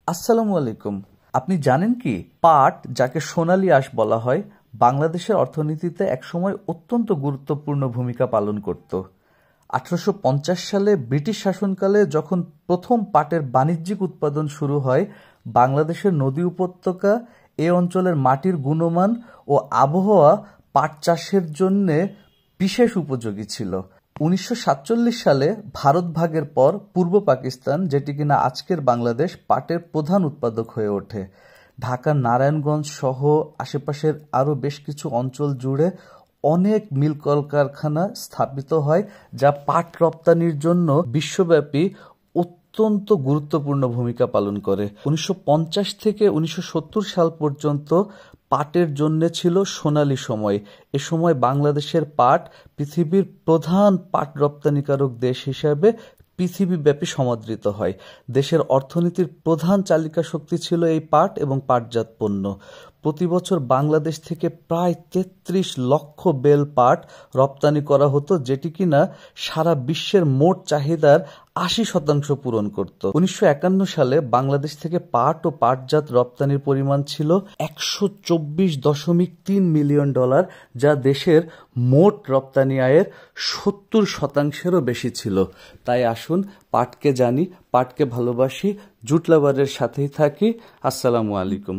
আসসালামু আলাইকুম। আপনি জানেন কি পাট, যাকে সোনালী আঁশ বলা হয়, বাংলাদেশের অর্থনীতিতে একসময় অত্যন্ত গুরুত্বপূর্ণ ভূমিকা পালন করত। 1850 সালে ব্রিটিশ শাসনকালে যখন প্রথম পাটের বাণিজ্যিক উৎপাদন শুরু হয়, বাংলাদেশের নদী উপত্যকা, এ অঞ্চলের মাটির গুণমান ও আবহাওয়া পাট চাষের জন্য বিশেষ উপযোগী ছিল। 1947 সালে ভারত ভাগের পর পূর্ব পাকিস্তান, যেটি কিনা আজকের বাংলাদেশ, পাটের প্রধান উৎপাদক হয়ে ওঠে। ঢাকার নারায়ণগঞ্জ সহ আশেপাশের আরও বেশ কিছু অঞ্চল জুড়ে অনেক মিল কলকারখানা স্থাপিত হয়, যা পাট রপ্তানির জন্য বিশ্বব্যাপী অত্যন্ত গুরুত্বপূর্ণ ভূমিকা পালন করে। 1950 থেকে 1970 সাল পর্যন্ত পাটের জন্য ছিল সোনালী সময়। এ সময় বাংলাদেশের পাট পৃথিবীর প্রধান পাট রপ্তানিকারক দেশ হিসাবে পৃথিবীব্যাপী সমাদৃত হয়। দেশের অর্থনীতির প্রধান চালিকা শক্তি ছিল এই পাট এবং পাটজাত পণ্য। প্রতি বছর বাংলাদেশ থেকে প্রায় 33 লক্ষ বেল পাট রপ্তানি করা হতো, যেটি কিনা সারা বিশ্বের মোট চাহিদার 80% পূরণ করত। 1951 সালে বাংলাদেশ থেকে পাট ও পাটজাত রপ্তানির পরিমাণ ছিল $124.3 মিলিয়ন, যা দেশের মোট রপ্তানি আয়ের 70%-এরও বেশি ছিল। তাই আসুন পাটকে জানি, পাটকে ভালোবাসি, জুট লাভারের সাথেই থাকি। আসসালামু আলাইকুম।